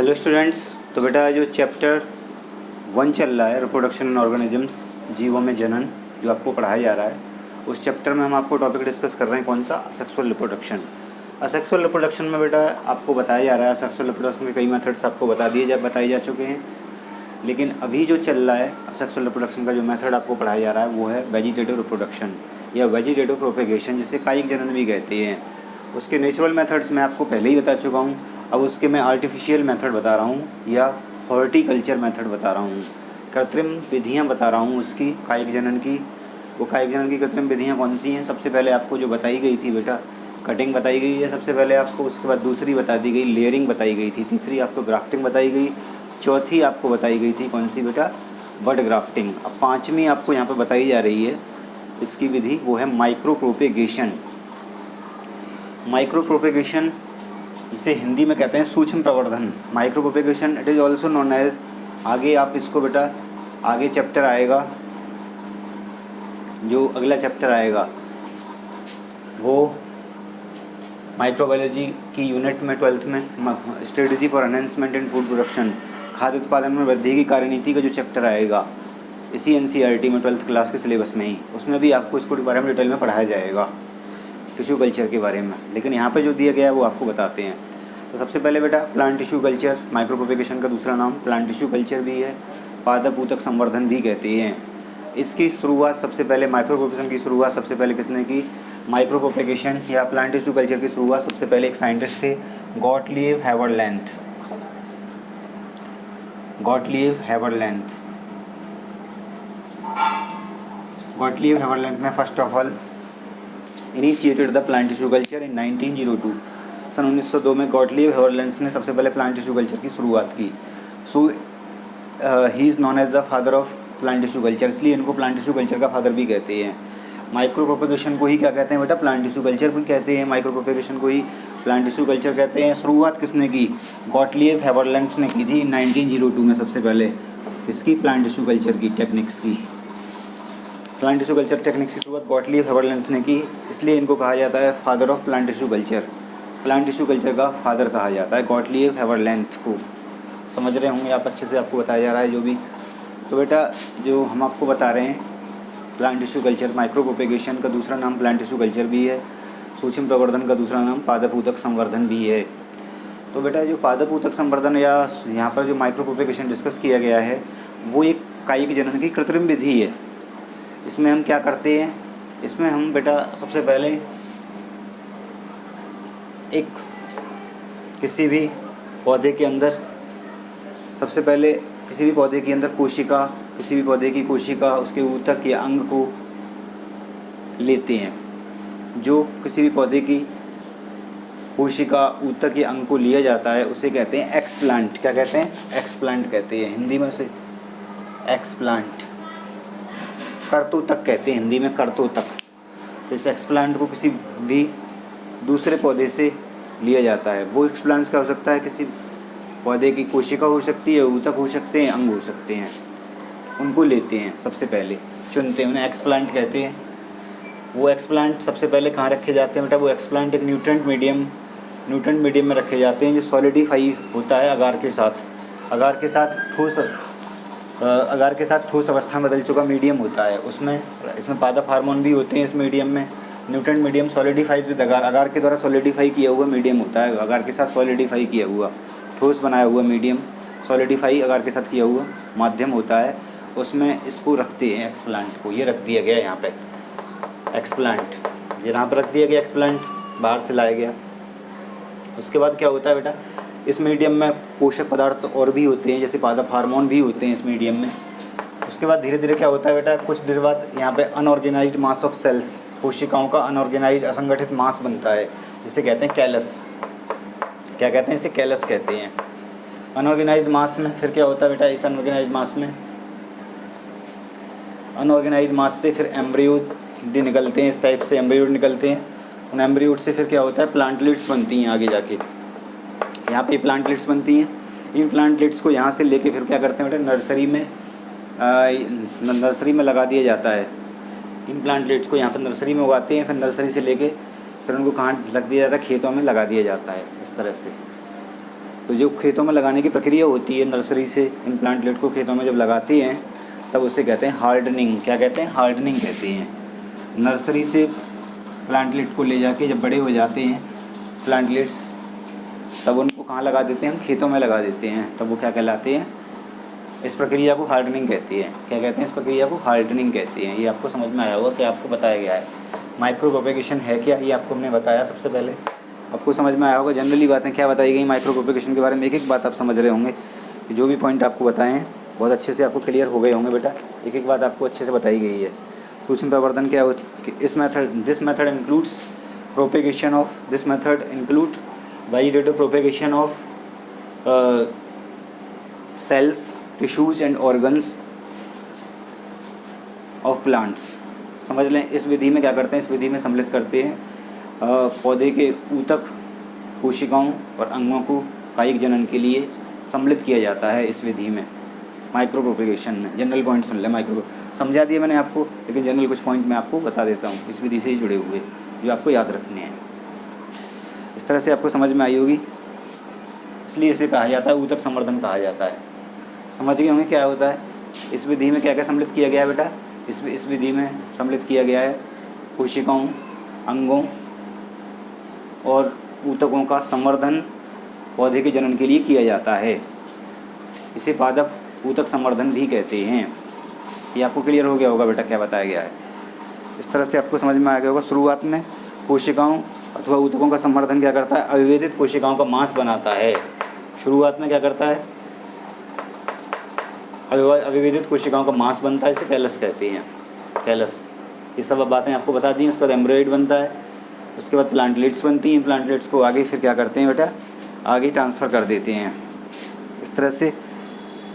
Hello students. तो बेटा जो चैप्टर 1 चल रहा है रिप्रोडक्शन इन ऑर्गेनिजम्स, जीवों में जनन, जो आपको पढ़ाया जा रहा है, उस चैप्टर में हम आपको टॉपिक डिस्कस कर रहे हैं। कौन सा? Asexual reproduction. असेक्सुअल रिप्रोडक्शन में बेटा आपको बताया जा रहा है, असेक्सुअल रिप्रोडक्शन के कई मेथड्स आपको बताए जा चुके हैं, लेकिन अभी जो चल रहा है असेक्सुअल रिप्रोडक्शन का जो मेथड आपको पढ़ाया जा रहा है वो है वेजिटेटिव रिप्रोडक्शन या वेजिटेटिव प्रोपेगेशन, जिसे कायिक जनन भी कहते हैं। उसके नेचुरल मेथड्स मैं आपको पहले ही बता चुका हूँ। अब उसके मैं आर्टिफिशियल मेथड बता रहा हूँ या हॉर्टिकल्चर मेथड बता रहा हूँ, कृत्रिम विधियाँ बता रहा हूँ उसकी, कायिक जनन की। वो कायिक जनन की कृत्रिम विधियाँ कौन सी हैं? सबसे पहले आपको जो बताई गई थी बेटा, कटिंग बताई गई है सबसे पहले आपको, उसके बाद दूसरी बता दी गई लेयरिंग बताई गई थी, तीसरी आपको ग्राफ्टिंग बताई गई, चौथी आपको बताई गई थी कौन सी बेटा? बड ग्राफ्टिंग। अब पाँचवीं आपको यहाँ पर बताई जा रही है इसकी विधि, वो है माइक्रो प्रोपेगेशन। माइक्रो प्रोपेगेशन जिसे हिंदी में कहते हैं सूक्ष्म प्रवर्धन। Micro propagation it is also known as, आगे आप इसको बेटा, आगे चैप्टर आएगा, जो अगला चैप्टर आएगा वो माइक्रोबायोलॉजी की यूनिट में 12th में strategy for enhancement in food production, खाद्य उत्पादन में वृद्धि की कार्यनीति का जो चैप्टर आएगा इसी NCERT में 12th क्लास के सिलेबस में ही, उसमें भी आपको इसको बारे में डिटेल में पढ़ाया जाएगा, टिश्यू कल्चर के बारे में। लेकिन यहाँ पे जो दिया गया है वो आपको बताते हैं। तो सबसे पहले बेटा plant tissue culture, micro propagation का दूसरा नाम प्लांट टिश्यू कल्चर भी है, पादप ऊतक संवर्धन भी कहते हैं। इसकी शुरुआत सबसे पहले, माइक्रो प्रोपेगेशन की शुरुआत सबसे पहले किसने की? माइक्रो प्रोपेगेशन या प्लांट टिश्यू कल्चर की शुरुआत सबसे पहले एक साइंटिस्ट थे, गॉटलीब हेवरलैंथ। गॉटलीब हेवरलैंथ ने first of all initiated the plant tissue culture in 1902। सन 1902 में गॉटलीब हेवरलैंथ ने सबसे पहले प्लांट टिश्यू कल्चर की शुरुआत की। So he is known as the father of plant tissue culture, इसलिए इनको प्लांट टिश्यू कल्चर का फादर भी कहते हैं। माइक्रो प्रोपेगेशन को ही क्या कहते हैं बेटा? प्लांट टिश्यू कल्चर भी कहते हैं। माइक्रो प्रोपेगेशन को ही प्लांट टिश्यू कल्चर कहते हैं। शुरुआत किसने की? गॉटलीब हेवरलैंथ ने की थी 1902 में सबसे पहले, इसकी प्लांट टिश्यू कल्चर की टेक्निक्स की, प्लांट टिश्यू कल्चर टेक्निक्स की शुरुआत गॉटलीब हेवरलैंथ ने की, इसलिए इनको कहा जाता है father of plant tissue culture. Plant tissue culture का फादर कहा जाता है गॉटलीब हेवरलैंथ को। समझ रहे होंगे आप अच्छे से, आपको बताया जा रहा है जो भी। तो बेटा जो हम आपको बता रहे हैं plant tissue culture, micro propagation का दूसरा नाम प्लांट टिश्यू कल्चर भी है, सूक्ष्म प्रवर्धन का दूसरा नाम पादप ऊतक संवर्धन भी है। तो बेटा जो पादप ऊतक संवर्धन या यहाँ पर जो माइक्रो प्रोपेगेशन डिस्कस किया गया है वो एक कायिक जनन की कृत्रिम विधि है। इसमें हम क्या करते हैं? इसमें हम बेटा सबसे पहले एक किसी भी पौधे के अंदर, सबसे पहले किसी भी पौधे के अंदर कोशिका, किसी भी पौधे की कोशिका, उसके ऊतक या अंग को लेते हैं। जो किसी भी पौधे की कोशिका, ऊतक या अंग को लिया जाता है उसे कहते हैं एक्सप्लांट। क्या कहते हैं? एक्सप्लांट कहते हैं हिंदी में उसे, एक्सप्लांट। कर्तोतक कहते हैं हिंदी में, कर्तोतक। तो इस एक्सप्लांट को किसी भी दूसरे पौधे से लिया जाता है। वो एक्सप्लांट्स क्या हो सकता है? किसी पौधे की कोशिका हो सकती है, ऊतक हो सकते हैं, अंग हो सकते हैं, उनको लेते हैं सबसे पहले, चुनते हैं, उन्हें एक्सप्लांट कहते हैं। वो एक्सप्लांट सबसे पहले कहाँ रखे जाते हैं बेटा? वो एक्सप्लांट एक न्यूट्रेंट मीडियम में रखे जाते हैं जो सॉलिडिफाई होता है अगार के साथ। अगार के साथ ठोस अवस्था में बदल चुका मीडियम होता है, इसमें पादप हार्मोन भी होते हैं इस मीडियम में। न्यूट्रेंट मीडियम सॉलिडिफाइज विद अगार, अगार के द्वारा सॉलिडिफाई किया हुआ मीडियम होता है, अगार के साथ सॉलिडिफाई किया हुआ, ठोस बनाया हुआ मीडियम, सॉलिडिफाई अगार के साथ किया हुआ माध्यम होता है, उसमें इसको रखते हैं एक्सप्लांट को। ये रख दिया गया यहाँ पे एक्सप्लांट, ये यहाँ पर रख दिया गया एक्सप्लांट, बाहर से लाया गया। उसके बाद क्या होता है बेटा? इस मीडियम में पोषक पदार्थ और भी होते हैं, जैसे पादप हार्मोन भी होते हैं इस मीडियम में। उसके बाद धीरे धीरे क्या होता है बेटा? कुछ देर बाद यहाँ पे अनऑर्गेनाइज्ड मास ऑफ सेल्स, कोशिकाओं का अनऑर्गेनाइज्ड असंगठित मास बनता है, जिसे कहते हैं कैलस। क्या कहते हैं? इसे कैलस कहते हैं। अनऑर्गेनाइज्ड मास में फिर क्या होता है बेटा? इस अनऑर्गेनाइज्ड मास से फिर एम्ब्रियो निकलते हैं, इस टाइप से एम्ब्रियो निकलते हैं। उन एम्ब्रियो से फिर क्या होता है? प्लांटलेट्स बनती हैं आगे जाके, यहाँ पे प्लांटलेट्स बनती हैं। इन प्लांटलेट्स को यहाँ से लेके फिर क्या करते हैं बेटा? नर्सरी में लगा दिया जाता है। इन प्लांटलेट्स को यहाँ पर नर्सरी में उगाते हैं, फिर नर्सरी से लेके फिर उनको कहाँ रख दिया जाता है? खेतों में लगा दिया जाता है इस तरह से। तो जो खेतों में लगाने की प्रक्रिया होती है नर्सरी से इन प्लांटलेट को खेतों में जब लगाते हैं तब उसे कहते हैं हार्डनिंग। क्या कहते हैं? हार्डनिंग कहते हैं। नर्सरी से प्लांटलेट को ले जाके जब बड़े हो जाते हैं प्लांटलेट्स, तब उनको कहाँ लगा देते हैं? हम खेतों में लगा देते हैं। तब वो क्या कहलाते हैं? इस प्रक्रिया को हार्डनिंग कहते हैं। क्या कहते हैं? इस प्रक्रिया को हार्डनिंग कहते हैं। ये आपको समझ में आया होगा कि आपको बताया गया है। माइक्रो प्रोपेगेशन है क्या, ये आपको हमने बताया सबसे पहले। आपको समझ में आया होगा जनरली बातें क्या बताई गई माइक्रो प्रोपेगेशन के बारे में। एक एक बात आप समझ रहे होंगे कि जो भी पॉइंट आपको बताए हैं बहुत अच्छे से आपको क्लियर हो गए होंगे बेटा। एक एक बात आपको अच्छे से बताई गई है। सूक्ष्म प्रवर्धन क्या होती है? This method includes propagation of this method include vegetative propagation of cells, tissues and organs of plants. समझ लें, इस विधि में क्या करते हैं? इस विधि में सम्मिलित करते हैं पौधे के ऊतक, कोशिकाओं और अंगों को कायिक जनन के लिए सम्मिलित किया जाता है इस विधि में, माइक्रो प्रोपेगेशन में। जनरल पॉइंट सुन लें, माइक्रो समझा दिया मैंने आपको, लेकिन जनरल कुछ पॉइंट मैं आपको बता देता हूँ इस विधि से ही जुड़े हुए जो आपको याद रखने हैं। इस तरह से आपको समझ में आई होगी, इसलिए इसे कहा जाता है ऊतक संवर्धन कहा जाता है। समझ गए होंगे क्या होता है। इस विधि में क्या क्या सम्मिलित किया गया है बेटा? इस विधि में सम्मिलित किया गया है कोशिकाओं, अंगों और ऊतकों का संवर्धन पौधे के जनन के लिए किया जाता है। इसे पादप ऊतक संवर्धन भी कहते हैं। ये आपको क्लियर हो गया होगा बेटा क्या बताया गया है। इस तरह से आपको समझ में आ गया होगा। शुरुआत में कोशिकाओं अथवा ऊतकों का संवर्धन क्या करता है? अविभेदित कोशिकाओं का मांस बनाता है। शुरुआत में क्या करता है? अविभेदित कोशिकाओं का मांस बनता है, इसे कैलस कहते हैं। कैलस, ये सब बातें आपको बता दी। उसके बाद एम्ब्रॉयड बनता है, उसके बाद प्लांटलेट्स बनती हैं। प्लांटलेट्स को आगे फिर क्या करते हैं बेटा? आगे ट्रांसफ़र कर देते हैं। इस तरह से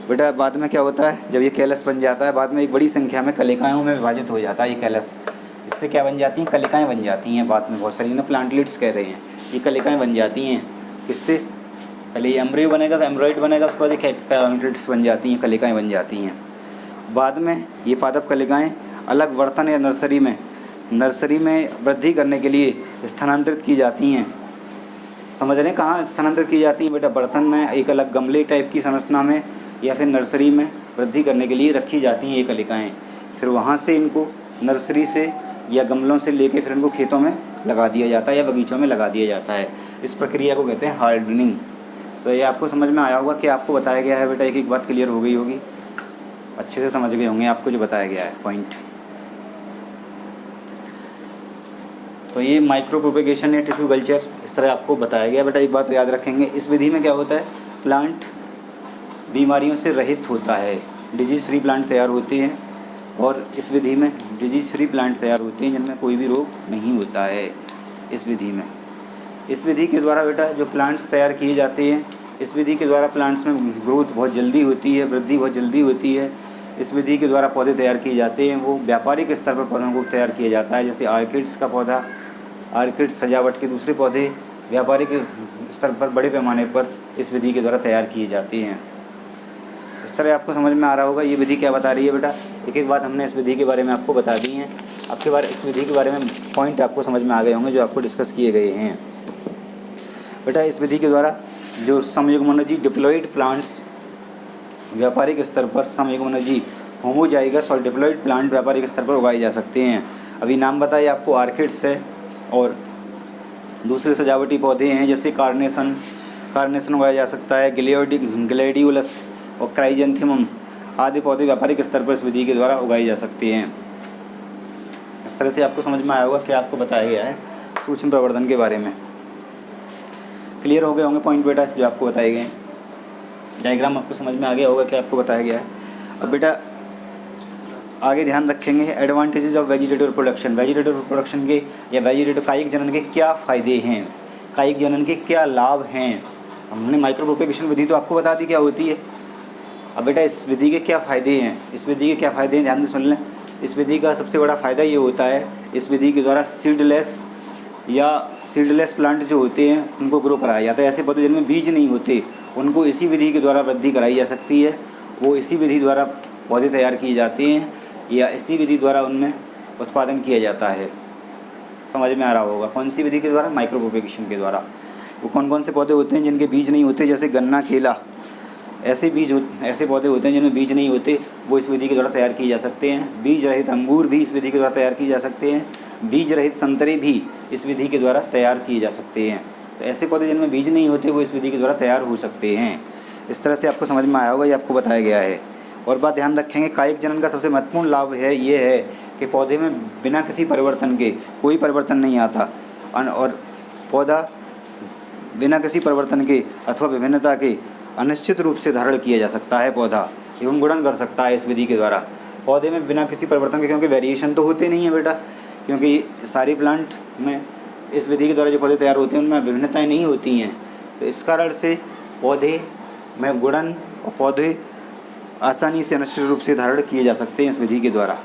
बेटा बाद में क्या होता है? जब ये कैलस बन जाता है बाद में एक बड़ी संख्या में कलिकाओं में विभाजित हो जाता है ये कैलस। इससे क्या बन जाती हैं? कलिकाएँ बन जाती हैं। बाद में बहुत सारी ना प्लांटलेट्स कह रहे हैं, ये कलिकाएँ बन जाती हैं। इससे पहले ये एम्ब्रियो बनेगा, तो एम्ब्रॉयड बनेगा, उसके बाद ये प्लांटलेट्स बन जाती हैं, कलिकाएँ बन जाती हैं। बाद में ये पादप कलिकाएँ अलग बर्तन या नर्सरी में वृद्धि करने के लिए स्थानांतरित की जाती हैं। समझ रहे हैं कहाँ स्थानांतरित की जाती हैं बेटा? बर्तन में, एक अलग गमले टाइप की संरचना में, या फिर नर्सरी में वृद्धि करने के लिए रखी जाती हैं ये कलिकाएँ। फिर वहाँ से इनको नर्सरी से या गमलों से लेके फिर इनको खेतों में लगा दिया जाता है या बगीचों में लगा दिया जाता है। इस प्रक्रिया को कहते हैं हार्डनिंग। तो ये आपको समझ में आया होगा कि आपको बताया गया है बेटा। एक एक बात क्लियर हो गई होगी, अच्छे से समझ गए होंगे आपको जो बताया गया है पॉइंट। तो ये माइक्रो प्रोपेगेशन या टिश्यू कल्चर इस तरह आपको बताया गया बेटा। एक बात याद रखेंगे, इस विधि में क्या होता है? प्लांट बीमारियों से रहित होता है, डिजीज़ फ्री प्लांट तैयार होते हैं। और इस विधि में डिजीज़ फ्री प्लांट तैयार होते हैं जिनमें कोई भी रोग नहीं होता है। इस विधि में, इस विधि के द्वारा बेटा जो प्लांट्स तैयार किए जाते हैं, इस विधि के द्वारा प्लांट्स में ग्रोथ बहुत जल्दी होती है, वृद्धि बहुत जल्दी होती है। इस विधि के द्वारा पौधे तैयार किए जाते हैं, वो व्यापारिक स्तर पर पौधों को तैयार किया जाता है। जैसे ऑर्किड्स का पौधा, ऑर्किड्स सजावट के दूसरे पौधे व्यापारिक स्तर पर बड़े पैमाने पर इस विधि के द्वारा तैयार किए जाते हैं। इस तरह आपको समझ में आ रहा होगा ये विधि क्या बता रही है बेटा। एक एक बात हमने इस विधि के बारे में आपको बता दी है। आपके बारे इस विधि के बारे में पॉइंट आपको समझ में आ गए होंगे जो आपको डिस्कस किए गए हैं बेटा। इस विधि के द्वारा जो समयुग्मनजी डिप्लॉइड प्लांट्स व्यापारिक स्तर पर, समयुग्मनजी होमोजाइगस और डिप्लॉइड प्लांट व्यापारिक स्तर पर उगाए जा सकते हैं। अभी नाम बताइए आपको, ऑर्किड्स है और दूसरे सजावटी पौधे हैं जैसे कार्नेशन उगाया जा सकता है, ग्लेडियोलस और क्राइजेंथेमम आदि पौधे व्यापारिक स्तर पर इस विधि के द्वारा उगाए जा सकते हैं। इस तरह से आपको समझ में आया होगा कि आपको बताया गया है सूक्ष्म प्रवर्धन के बारे में। क्लियर हो गए होंगे पॉइंट बेटा जो आपको बताए गए हैं। डायग्राम आपको समझ में आ गया होगा कि आपको बताया गया है। अब बेटा आगे ध्यान रखेंगे advantages of vegetative production. Vegetative production के या वेजिटेटिव कायिक जनन के क्या फ़ायदे हैं, कायिक जनन के क्या लाभ हैं। हमने माइक्रो प्रोपेगेशन विधि तो आपको बता दी क्या होती है। अब बेटा इस विधि के क्या फ़ायदे हैं, इस विधि के क्या फ़ायदे हैं ध्यान से सुन लें। इस विधि का सबसे बड़ा फ़ायदा ये होता है, इस विधि के द्वारा सीडलेस प्लांट जो होते हैं उनको ग्रो कराया जाता है। ऐसे पौधे जिनमें बीज नहीं होते उनको इसी विधि के द्वारा वृद्धि कराई जा सकती है। वो इसी विधि द्वारा पौधे तैयार किए जाते हैं या इसी विधि द्वारा उनमें उत्पादन किया जाता है। समझ में आ रहा होगा कौन सी विधि के द्वारा? माइक्रो प्रोपेगेशन के द्वारा। वो कौन कौन से पौधे होते हैं जिनके बीज नहीं होते, जैसे गन्ना, केला, ऐसे पौधे होते हैं जिनमें बीज नहीं होते, वो इस विधि के द्वारा तैयार किए जा सकते हैं। बीज रहित अंगूर भी इस विधि के द्वारा तैयार किए जा सकते हैं। बीज रहित संतरे भी इस विधि के द्वारा तैयार किए जा सकते हैं। तो ऐसे पौधे जिनमें बीज नहीं होते वो इस विधि के द्वारा तैयार हो सकते हैं। इस तरह से आपको समझ में आया होगा, ये आपको बताया गया है। और बात ध्यान रखेंगे, कायिक जनन का सबसे महत्वपूर्ण लाभ ये है कि पौधे में बिना किसी परिवर्तन के कोई परिवर्तन नहीं आता, और पौधा बिना किसी परिवर्तन के अथवा विभिन्नता के अनिश्चित रूप से धारण किया जा सकता है पौधा एवं गुणन कर सकता है इस विधि के द्वारा। पौधे में बिना किसी परिवर्तन के, क्योंकि वेरिएशन तो होते नहीं है बेटा, क्योंकि सारी प्लांट में इस विधि के द्वारा जो पौधे तैयार होते हैं उनमें विभिन्नताएं नहीं होती हैं। तो इस कारण से पौधे में गुणन और पौधे आसानी से अनिश्चित रूप से धारण किए जा सकते हैं इस विधि के द्वारा।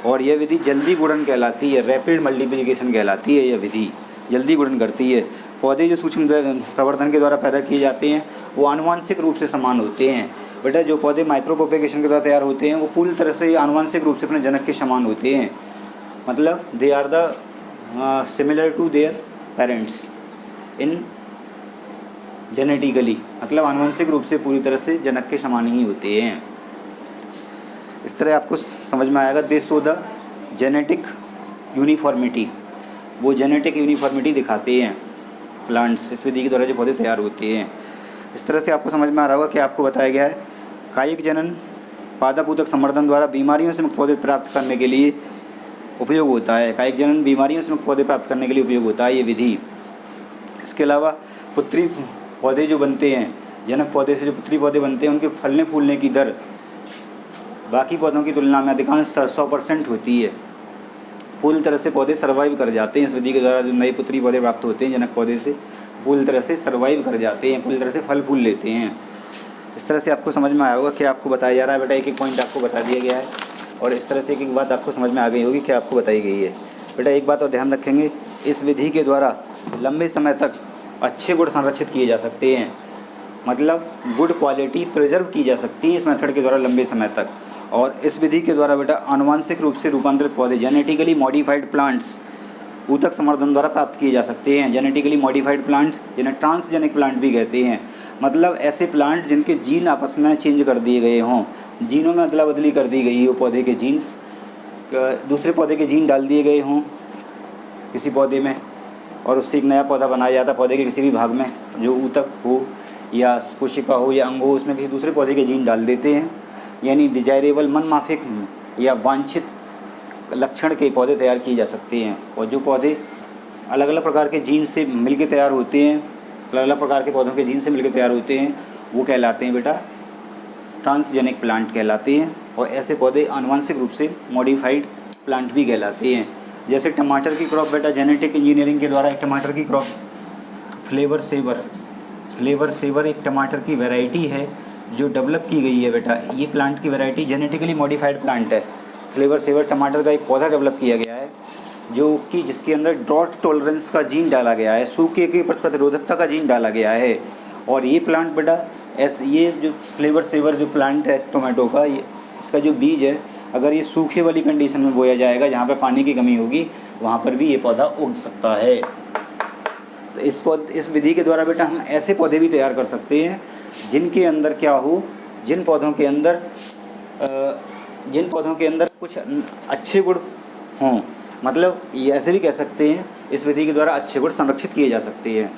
और यह विधि जल्दी गुणन कहलाती है, रैपिड मल्टीप्लिकेशन कहलाती है। यह विधि जल्दी गुणन करती है। पौधे जो सूक्ष्म प्रवर्धन के द्वारा पैदा किए जाते हैं वो आनुवांशिक रूप से समान होते हैं। बेटा जो पौधे माइक्रो प्रोपेगेशन के द्वारा तैयार होते हैं वो पूरी तरह से आनुवांशिक रूप से अपने जनक के समान होते हैं, मतलब they are the similar to their parents in genetically, मतलब आनुवंशिक रूप से पूरी तरह से जनक के समान ही होते हैं। इस तरह आपको समझ में आएगा। दे शो द जेनेटिक यूनिफॉर्मिटी, वो जेनेटिक यूनिफॉर्मिटी दिखाते हैं प्लांट्स, इस विधि के द्वारा जो पौधे तैयार होते हैं। इस तरह से आपको समझ में आ रहा होगा कि आपको बताया गया है कायिक जनन पादपूतक संवर्धन द्वारा बीमारियों से मुक्त पौधे प्राप्त करने के लिए उपयोग होता है। कायिक जनन बीमारियों से मुक्त पौधे प्राप्त करने के लिए उपयोग होता है ये विधि। इसके अलावा पुत्री पौधे जो बनते हैं, जनक पौधे से जो पुत्री पौधे बनते हैं, उनके फलने फूलने की दर बाकी पौधों की तुलना में अधिकांशतः 100% होती है। पूरी तरह से पौधे सर्वाइव कर जाते हैं इस विधि के द्वारा। जो नए पुत्री पौधे प्राप्त होते हैं जनक पौधे से, पूरी तरह से सर्वाइव कर जाते हैं, पूरी तरह से फल फूल लेते हैं। इस तरह से आपको समझ में आया होगा कि आपको बताया जा रहा है। बेटा एक एक पॉइंट आपको बता दिया गया है और इस तरह से एक एक बात आपको समझ में आ गई होगी कि आपको बताई गई है। बेटा एक बात और ध्यान रखेंगे, इस विधि के द्वारा लंबे समय तक अच्छे गुण संरक्षित किए जा सकते हैं, मतलब गुड क्वालिटी प्रिजर्व की जा सकती है इस मेथड के द्वारा लंबे समय तक। और इस विधि के द्वारा बेटा आनुवांशिक रूप से रूपांतरित पौधे, जेनेटिकली मॉडिफाइड प्लांट्स, ऊतक संवर्धन द्वारा प्राप्त किए जा सकते हैं। जेनेटिकली मॉडिफाइड प्लांट्स जिन्हें ट्रांसजेनिक प्लांट भी कहते हैं, मतलब ऐसे प्लांट जिनके जीन आपस में चेंज कर दिए गए हों, जीनों में अदला बदली कर दी गई हो, पौधे के जीन्स दूसरे पौधे के जीन डाल दिए गए हों किसी पौधे में और उससे एक नया पौधा बनाया जाता है। पौधे के किसी भी भाग में जो ऊतक हो या कोशिका हो या अंग हो, उसमें किसी दूसरे पौधे के जीन डाल देते हैं, यानी डिजायरेबल मनमाफिक या वांछित लक्षण के पौधे तैयार किए जा सकते हैं। और जो पौधे अलग अलग प्रकार के जीन से मिलकर तैयार होते हैं, अलग अलग प्रकार के पौधों के जीन से मिलकर तैयार होते हैं, वो कहलाते हैं बेटा ट्रांसजेनिक प्लांट कहलाते हैं। और ऐसे पौधे आनुवंशिक रूप से मॉडिफाइड प्लांट भी कहलाते हैं। जैसे टमाटर की क्रॉप बेटा जेनेटिक इंजीनियरिंग के द्वारा एक टमाटर की क्रॉप फ्लेवर सेवर एक टमाटर की वैरायटी है जो डेवलप की गई है बेटा। ये प्लांट की वैरायटी जेनेटिकली मॉडिफाइड प्लांट है। फ्लेवर सेवर टमाटर का एक पौधा डेवलप किया गया है जो कि जिसके अंदर ड्रॉट टॉलरेंस का जीन डाला गया है, सूखे की प्रतिरोधकता का जीन डाला गया है। और ये प्लांट बेटा ये जो फ्लेवर सेवर जो प्लांट है टोमेटो का, ये इसका जो बीज है, अगर ये सूखे वाली कंडीशन में बोया जाएगा जहाँ पे पानी की कमी होगी, वहाँ पर भी ये पौधा उग सकता है। तो इस विधि के द्वारा बेटा हम ऐसे पौधे भी तैयार कर सकते हैं जिनके अंदर क्या हो, जिन पौधों के अंदर कुछ अच्छे गुण हों, मतलब ये ऐसे भी कह सकते हैं इस विधि के द्वारा अच्छे गुण संरक्षित किए जा सकते हैं,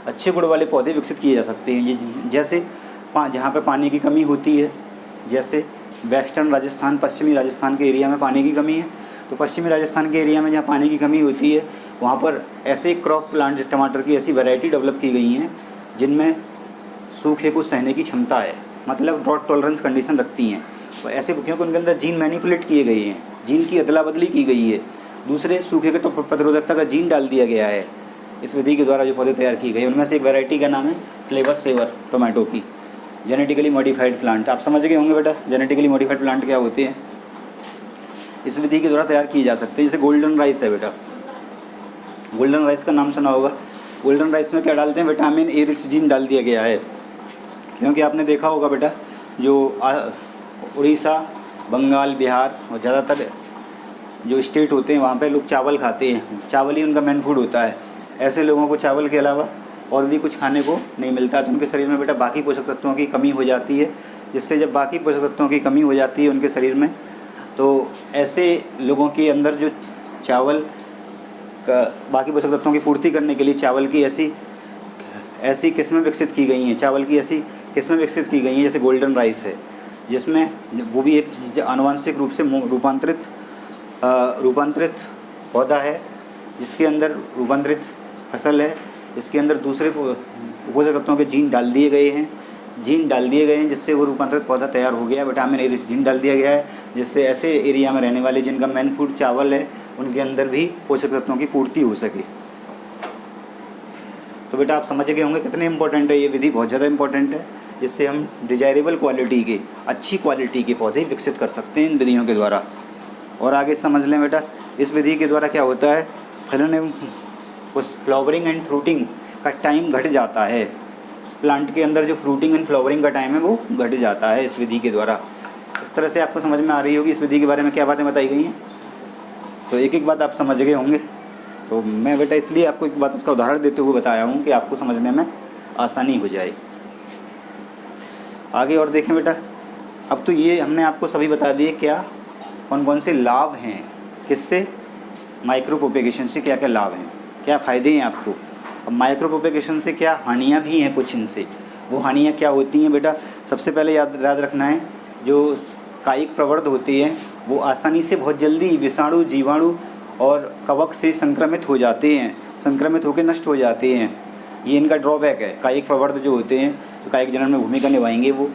अच्छे गुण वाले पौधे विकसित किए जा सकते हैं। ये जैसे जहाँ पे पानी की कमी होती है, जैसे वेस्टर्न राजस्थान, पश्चिमी राजस्थान के एरिया में पानी की कमी है, तो पश्चिमी राजस्थान के एरिया में जहाँ पानी की कमी होती है वहाँ पर ऐसे क्रॉप प्लांट टमाटर की ऐसी वैरायटी डेवलप की गई हैं जिनमें सूखे को सहने की क्षमता है, मतलब ड्रॉट टॉलरेंस कंडीशन रखती हैं। तो ऐसे क्योंकि उनके अंदर जीन मैनिपुलेट किए गए हैं, जीन की अदला बदली की गई है, दूसरे सूखे के तो प्रतिरोधकता का जीन डाल दिया गया है इस विधि के द्वारा जो पौधे तैयार किए गए। उनमें से एक वैरायटी का नाम है फ्लेवर सेवर टोमेटो की, जेनेटिकली मॉडिफाइड प्लांट। आप समझ गए होंगे बेटा जेनेटिकली मॉडिफाइड प्लांट क्या होते हैं, इस विधि के द्वारा तैयार किए जा सकते हैं। जैसे गोल्डन राइस है बेटा, गोल्डन राइस का नाम सुना होगा। गोल्डन राइस में क्या डालते हैं, विटामिन ए रिच जीन डाल दिया गया है। क्योंकि आपने देखा होगा बेटा जो उड़ीसा, बंगाल, बिहार और ज़्यादातर जो स्टेट होते हैं वहाँ पे लोग चावल खाते हैं, चावल ही उनका मेन फूड होता है। ऐसे लोगों को चावल के अलावा और भी कुछ खाने को नहीं मिलता, तो उनके शरीर में बेटा बाकी पोषक तत्वों की कमी हो जाती है। जिससे जब बाकी पोषक तत्वों की कमी हो जाती है उनके शरीर में, तो ऐसे लोगों के अंदर जो चावल का बाकी पोषक तत्वों की पूर्ति करने के लिए चावल की ऐसी किस्में विकसित की गई हैं, चावल की ऐसी किस्में विकसित की गई हैं जैसे गोल्डन राइस है, जिसमें वो भी एक आनुवंशिक रूप से रूपांतरित पौधा है, जिसके अंदर रूपांतरित फसल है, इसके अंदर दूसरे पोषक तत्वों के जीन डाल दिए गए हैं, जिससे वो रूपांतरित पौधा तैयार हो गया। विटामिन ए रिच जीन डाल दिया गया है, जिससे ऐसे एरिया में रहने वाले जिनका मेन फूड चावल है उनके अंदर भी पोषक तत्वों की पूर्ति हो सके। तो बेटा आप समझ गए होंगे कितने इंपॉर्टेंट है ये विधि, बहुत ज़्यादा इंपॉर्टेंट है, जिससे हम डिजायरेबल क्वालिटी के, अच्छी क्वालिटी के पौधे विकसित कर सकते हैं इन विधियों के द्वारा। और आगे समझ लें बेटा, इस विधि के द्वारा क्या होता है, फलन एवं फ्लावरिंग एंड फ्रूटिंग का टाइम घट जाता है। प्लांट के अंदर जो फ्रूटिंग एंड फ्लावरिंग का टाइम है वो घट जाता है इस विधि के द्वारा। इस तरह से आपको समझ में आ रही होगी इस विधि के बारे में क्या बातें बताई गई हैं। तो एक एक बात आप समझ गए होंगे। तो मैं बेटा इसलिए आपको एक बात उसका उदाहरण देते हुए बताया हूँ कि आपको समझने में आसानी हो जाए। आगे और देखें बेटा, अब तो ये हमने आपको सभी बता दिए क्या कौन कौन से लाभ हैं, किससे, माइक्रो प्रोपेगेशन से क्या क्या लाभ हैं, क्या फ़ायदे हैं आपको। अब माइक्रो प्रोपेगेशन से क्या हानियाँ भी हैं कुछ इनसे। वो हानियाँ क्या होती हैं बेटा, सबसे पहले याद रखना है, जो कायिक प्रवर्ध होती हैं वो आसानी से बहुत जल्दी विषाणु, जीवाणु और कवक से संक्रमित हो जाते हैं, संक्रमित होकर नष्ट हो जाते हैं। ये इनका ड्रॉबैक है। कायिक प्रवर्ध जो होते हैं, जो कायिक जनन में भूमिका निभाएंगे, वो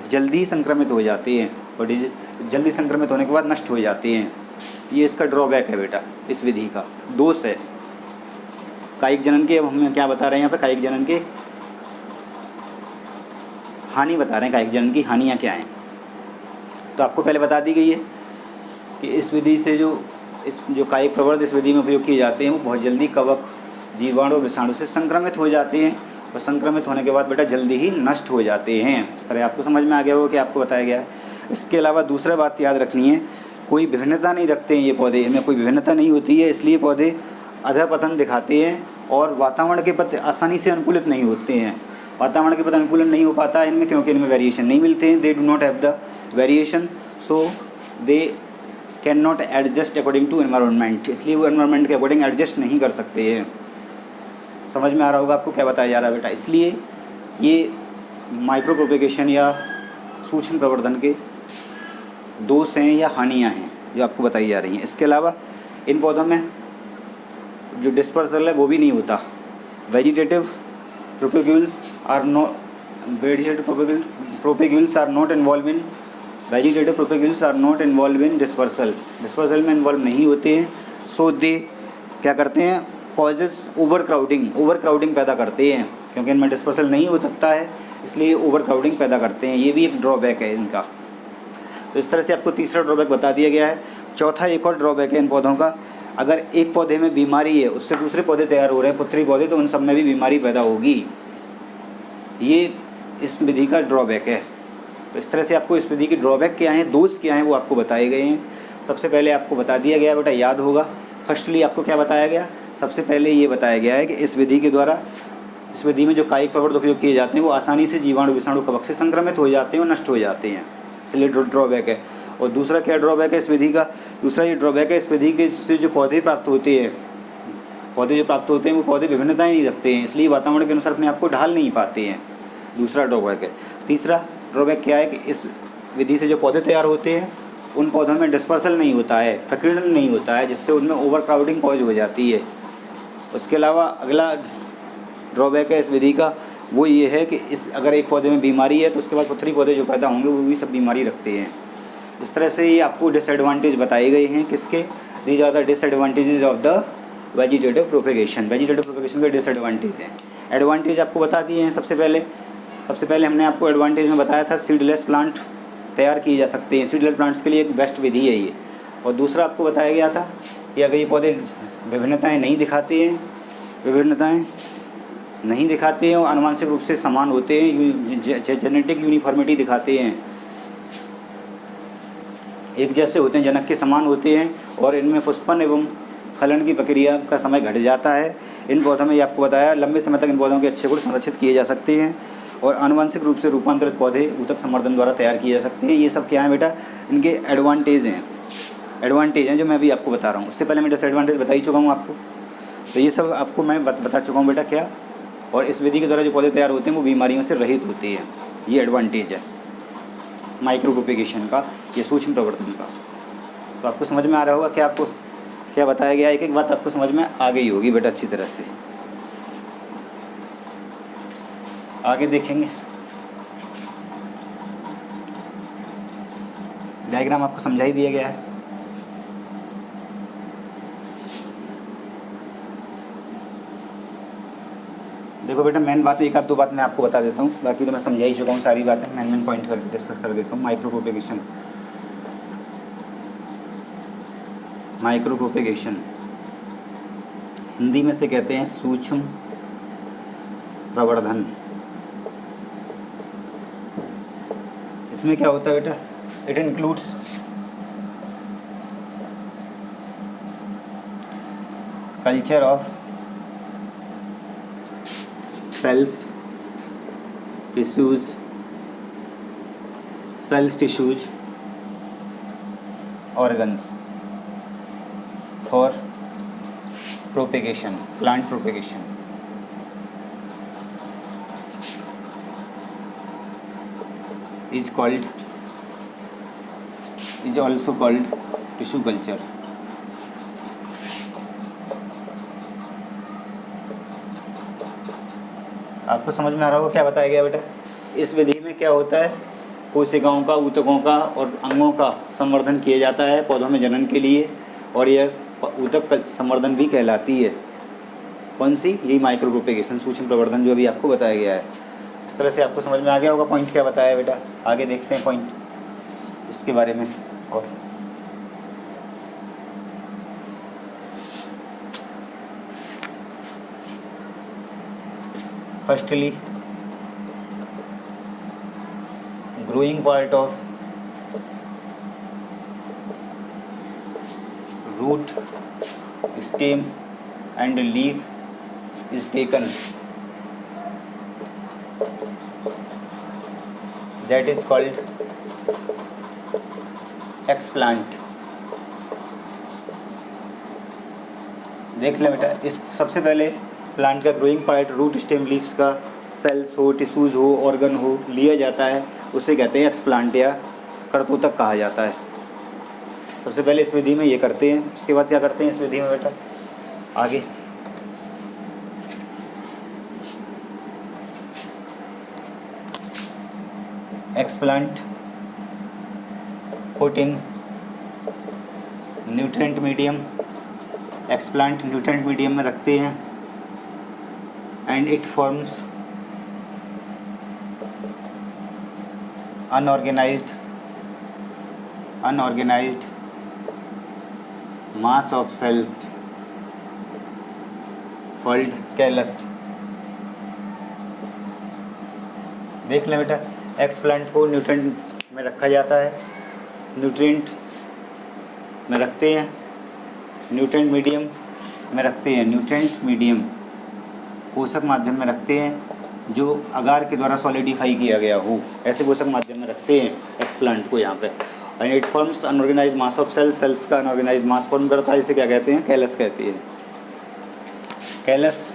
जल्दी संक्रमित हो जाते हैं और जल्दी संक्रमित होने के बाद नष्ट हो जाते हैं। ये इसका ड्रॉबैक है बेटा, इस विधि का दोष है कायिक जनन के। अब हम क्या बता रहे हैं यहाँ पे, कायिक जनन के हानि बता रहे हैं, कायिक जनन की हानियाँ क्या हैं। तो आपको पहले बता दी गई है कि इस विधि से जो कायिक प्रवर्ध इस विधि में उपयोग किए जाते हैं वो बहुत जल्दी कवक, जीवाणु, विषाणु से संक्रमित हो जाते हैं और संक्रमित होने के बाद बेटा जल्दी ही नष्ट हो जाते हैं। इस तरह आपको समझ में आ गया होगा कि आपको बताया गया है। इसके अलावा दूसरा बात याद रखनी है, कोई विभिन्नता नहीं रखते हैं ये पौधे, इनमें कोई विभिन्नता नहीं होती है, इसलिए पौधे अधःपतन दिखाते हैं और वातावरण के प्रति आसानी से अनुकूलित नहीं होते हैं। वातावरण के प्रति अनुकूलन नहीं हो पाता है इनमें, क्योंकि इनमें वेरिएशन नहीं मिलते हैं। They do not have the variation, so they can not adjust according to environment, इसलिए वो एनवायरनमेंट के अकॉर्डिंग एडजस्ट नहीं कर सकते हैं। समझ में आ रहा होगा आपको क्या बताया जा रहा है बेटा। इसलिए ये माइक्रो प्रोपेगेशन या सूक्ष्म प्रवर्धन के दोष हैं या हानियाँ हैं जो आपको बताई जा रही हैं। इसके अलावा इन पौधों में जो डिस्पर्सल है वो भी नहीं होता। Vegetative propagules are not involve in dispersal में इन्वॉल्व नहीं होते हैं। सो दे क्या करते हैं, कॉजेज ओवर क्राउडिंग पैदा करते हैं, क्योंकि इनमें डिस्पर्सल नहीं हो सकता है इसलिए ओवर क्राउडिंग पैदा करते हैं। ये भी एक ड्रॉबैक है इनका। तो इस तरह से आपको तीसरा ड्रॉबैक बता दिया गया है। चौथा एक और ड्रॉबैक है इन पौधों का, अगर एक पौधे में बीमारी है, उससे दूसरे पौधे तैयार हो रहे हैं, पुत्री पौधे, तो उन सब में भी बीमारी पैदा होगी। ये इस विधि का ड्रॉबैक है। तो इस तरह से आपको इस विधि की ड्रॉबैक क्या हैं, दोष क्या हैं, वो आपको बताए गए हैं। सबसे पहले आपको बता दिया गया बेटा, याद होगा। फर्स्टली आपको क्या बताया गया, सबसे पहले ये बताया गया है कि इस विधि के द्वारा, इस विधि में जो कायिक प्रवर्ध उपयोग किए जाते हैं वो आसानी से जीवाणु, विषाणु, कवक से संक्रमित हो जाते हैं और नष्ट हो जाते हैं, इसलिए ड्रॉबैक है। और दूसरा क्या ड्रॉबैक है इस विधि का, दूसरा ये ड्रॉबैक है इस विधि के से जो पौधे प्राप्त होते हैं, वो पौधे विभिन्नताएँ नहीं रखते हैं, इसलिए वातावरण के अनुसार अपने आप को ढाल नहीं पाते हैं। दूसरा ड्रॉबैक है। तीसरा ड्रॉबैक क्या है कि इस विधि से जो पौधे तैयार होते हैं उन पौधों में डिस्पर्सल नहीं होता है, फकीर्ण नहीं होता है, जिससे उनमें ओवर क्राउडिंग कॉज हो जाती है। उसके अलावा अगला ड्रॉबैक है इस विधि का, वो ये है कि अगर एक पौधे में बीमारी है तो उसके बाद पुत्री पौधे जो पैदा होंगे वो भी सब बीमारी रखते हैं। इस तरह से ये आपको डिसएडवांटेज बताए गए हैं किसके, these are the disadvantages of the vegetative propagation. Vegetative propagation के डिसएडवांटेज हैं। एडवांटेज आपको बता दिए हैं। सबसे पहले हमने आपको एडवांटेज में बताया था सीडलेस प्लांट तैयार किए जा सकते हैं, सीडलेस प्लांट्स के लिए एक बेस्ट विधि है ये। और दूसरा आपको बताया गया था कि अगर ये पौधे विभिन्नताएं नहीं दिखाते हैं और आनुवंशिक रूप से समान होते हैं, जेनेटिक यूनिफॉर्मिटी दिखाते हैं, एक जैसे होते हैं, जनक के समान होते हैं और इनमें पुष्पन एवं फलन की प्रक्रिया का समय घट जाता है, इन पौधों में ये आपको बताया लंबे समय तक इन पौधों के अच्छे गुण संरक्षित किए जा सकते हैं और आनुवंशिक रूप से रूपांतरित पौधे ऊतक संवर्धन द्वारा तैयार किए जा सकते हैं। ये सब क्या है बेटा, इनके एडवांटेज हैं जो मैं अभी आपको बता रहा हूँ। उससे पहले मैं डिसएडवांटेज बता ही चुका हूँ आपको, तो ये सब आपको मैं बता चुका हूँ बेटा क्या। और इस विधि के द्वारा जो पौधे तैयार होते हैं वो बीमारियों से रहित होते हैं। ये एडवांटेज है माइक्रो प्रोपेगेशन का, ये सूक्ष्म प्रवर्धन का। तो आपको समझ में आ रहा होगा क्या आपको क्या बताया गया, एक एक बात आपको समझ में आ गई होगी बेटा अच्छी तरह से। आगे देखेंगे, डायग्राम आपको समझा ही दिया गया है। देखो बेटा मेन बात एक आध दो बात मैं आपको बता देता हूँ, बाकी तो मैं समझा ही चुका हूँ सारी बातें। मेन पॉइंट करके डिस्कस कर देता हूँ। माइक्रो प्रोपेगेशन हिंदी में से कहते हैं सूक्ष्म प्रवर्धन। इसमें क्या होता है बेटा, it includes culture of cells, tissues, organs for propagation, plant propagation. Is also called tissue culture. आपको समझ में आ रहा होगा क्या बताया गया बेटा। इस विधि में क्या होता है, कोशिकाओं का, ऊतकों का और अंगों का संवर्धन किया जाता है पौधों में जनन के लिए, और यह ऊतक संवर्धन भी कहलाती है। कौन सी, यही माइक्रो प्रोपेगेशन, सूक्ष्म प्रवर्धन, जो अभी आपको बताया गया है। इस तरह से आपको समझ में आ गया होगा पॉइंट क्या बताया बेटा। आगे देखते हैं पॉइंट इसके बारे में। और firstly, growing part of root, stem and leaf is taken, that is called explant. देख लें बेटा, इस सबसे पहले प्लांट का growing part, root, stem, leaves का सेल्स हो, टिश्यूज़ हो, ऑर्गन हो, लिया जाता है, उसे कहते हैं एक्सप्लांट या कर्तोतक कहा जाता है। सबसे पहले इस विधि में ये करते हैं। उसके बाद क्या करते हैं इस विधि में बेटा, आगे explant put in nutrient medium, explant nutrient medium में रखते हैं, and it forms unorganized mass of cells called callus. देख लें बेटा, एक्सप्लांट को न्यूट्रिएंट में रखा जाता है, न्यूट्रिएंट में रखते हैं, न्यूट्रिएंट मीडियम में रखते हैं, न्यूट्रिएंट मीडियम पोषक माध्यम में रखते हैं जो अगार के द्वारा सॉलिडिफाई किया गया हो, ऐसे पोषक माध्यम में रखते हैं एक्सप्लांट को यहाँ पे। And it forms unorganised mass of cells, cells का अनऑर्गेनाइज्ड मास फॉर्म करता है, इसे क्या कहते हैं, कैलस कहते हैं। Callus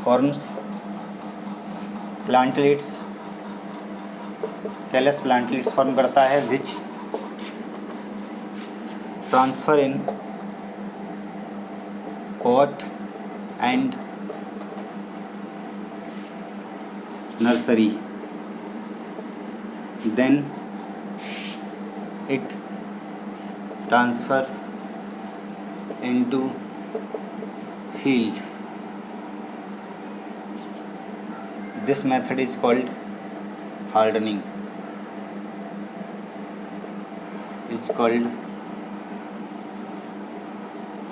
forms plantlets, callus plantlets form करता है, which transfer in pot and nursery, then it transfer into field. This method is called hardening. It's called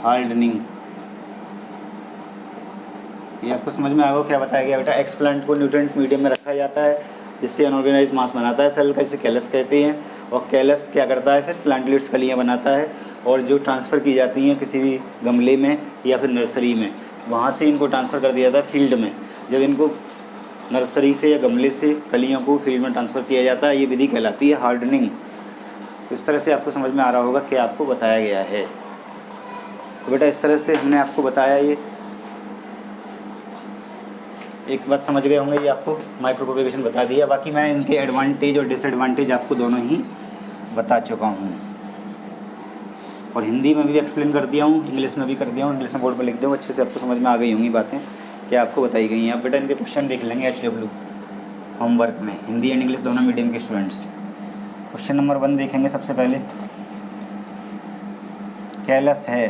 hardening. ये आपको समझ में आएगा क्या बताया गया बेटा। एक्सप्लांट को न्यूट्रिएंट मीडियम में रखा जाता है जिससे अनऑर्गेनाइज्ड मास बनाता है सेल का, इसे कैलस कहते हैं। और कैलस क्या करता है, फिर प्लांटलेट्स कलियाँ बनाता है और जो ट्रांसफ़र की जाती हैं किसी भी गमले में या फिर नर्सरी में, वहाँ से इनको ट्रांसफ़र कर दिया जाता है फील्ड में। जब इनको नर्सरी से या गमले से कलियों को फील्ड में ट्रांसफ़र किया जाता है, ये विधि कहलाती है हार्डनिंग। इस तरह से आपको समझ में आ रहा होगा कि आपको बताया गया है। तो बेटा इस तरह से हमने आपको बताया, ये एक बात समझ गए होंगे, ये आपको माइक्रो प्रोपेगेशन बता दिया। बाकी मैं इनके एडवांटेज और डिसएडवांटेज आपको दोनों ही बता चुका हूँ, और हिंदी में भी एक्सप्लेन कर दिया हूँ, इंग्लिश में भी कर दिया हूँ। इंग्लिश में बोर्ड पर लिख दो, अच्छे से आपको समझ में आ गई होंगी बातें कि आपको बताई गई हैं। अब बेटा इनके क्वेश्चन देख लेंगे HW होमवर्क में, हिंदी एंड इंग्लिश दोनों मीडियम के स्टूडेंट्स। क्वेश्चन नंबर 1 देखेंगे सबसे पहले। कैलस है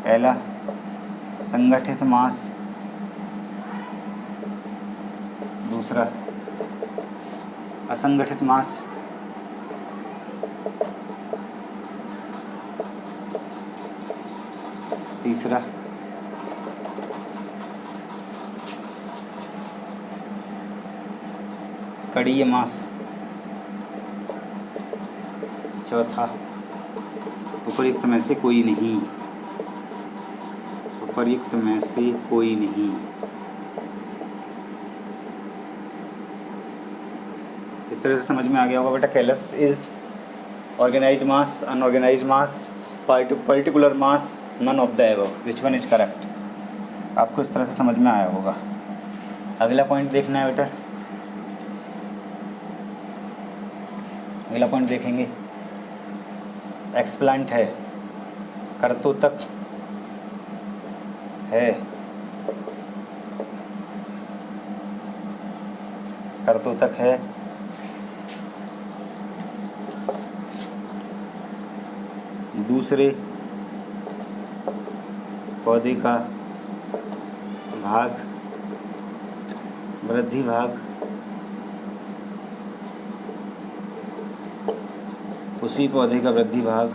पहला संगठित मास, दूसरा असंगठित मास, तीसरा कड़ीय मास, चौथा उपर्युक्त में से कोई नहीं, उपर्युक्त में से कोई नहीं। इस तरह से समझ में आ गया होगा बेटा। Callus is organised mass, unorganised mass, particular mass, none of the above, which one is correct. आपको इस तरह से समझ में आया होगा। अगला पॉइंट देखना है बेटा, अगला पॉइंट देखेंगे। एक्सप्लांट है, कर्तोतक है, कर्तोतक है, दूसरे पौधे का भाग, वृद्धि भाग, उसी पौधे का वृद्धि भाग,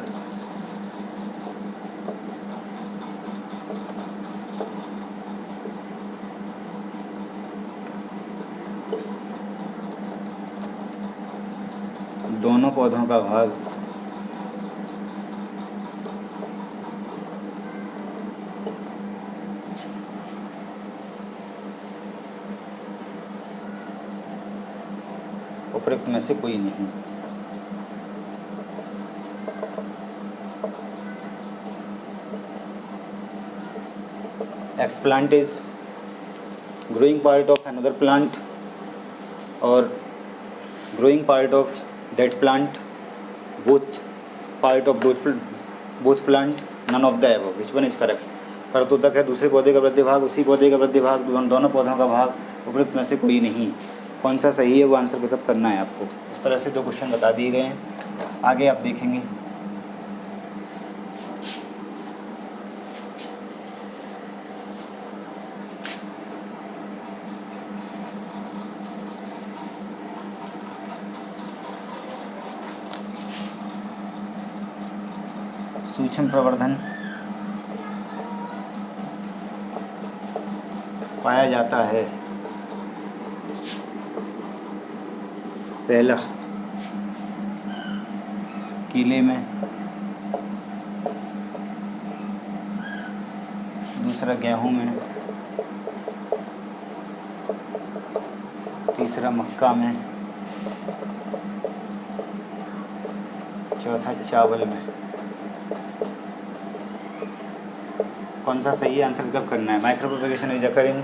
दोनों पौधों का भाग, उपरोक्त में से कोई नहीं। Explant is growing part of another plant or growing part of that plant, both part of both plant, none of the above, which one is correct। कर्तोतक है, दूसरे पौधे का वृद्धि भाग, उसी पौधे का वृद्धि भाग, दोनों पौधों का भाग, उपरोक्त में से कोई नहीं। कौन सा सही है वो आंसर पिकअप करना है आपको। इस तरह से 2 क्वेश्चन बता दिए गए हैं। आगे आप देखेंगे। सूक्ष्म प्रवर्धन पाया जाता है पहला कीले में, दूसरा गेहूं में, तीसरा मक्का में, चौथा चावल में। कौन सा सही आंसर कब करना है। Micro propagation is occurring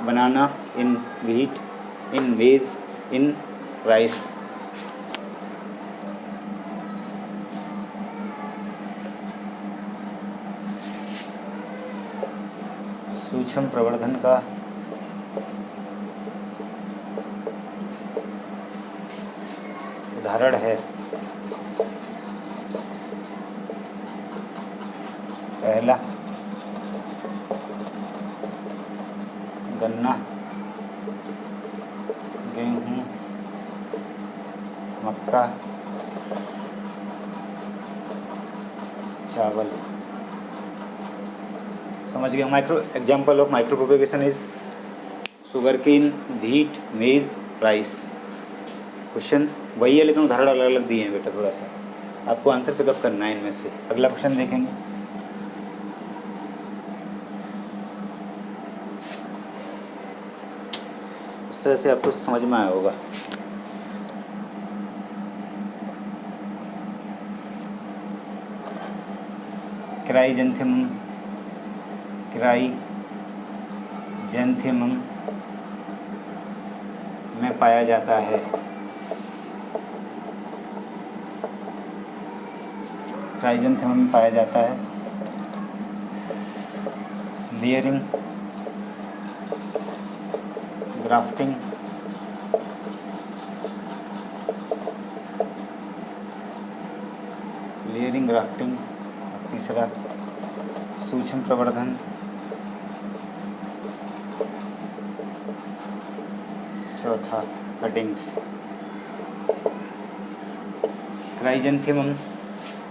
banana, in wheat, in maize, in rice. सूक्ष्म प्रवर्धन का उदाहरण है पहला गन्ना, गेहूँ, मक्का, चावल। समझ गए। Micro example of micro propagation is sugar cane, wheat, maize, rice. Question वही है लेकिन उदाहरण अलग अलग दिए हैं बेटा, थोड़ा सा आपको आंसर पिकअप करना है इनमें से। अगला क्वेश्चन देखेंगे। इस तरह से आपको समझ में आया होगा। क्राइजेंथेमम में पाया जाता है। क्राइजेंथेमम में पाया जाता है लेयरिंग, ग्राफ्टिंग, तीसरा सूक्ष्म प्रवर्धन, चौथा cuttings. Chrysanthemum,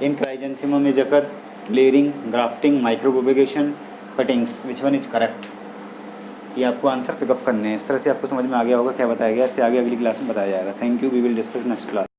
in chrysanthemum is occur layering, grafting, micropropagation, cuttings. Which one is correct? ये आपको आंसर पिकअप करने हैं। इस तरह से आपको समझ में आ गया होगा क्या बताया गया। इससे आगे अगली क्लास में बताया जाएगा। Thank you, we will discuss next class.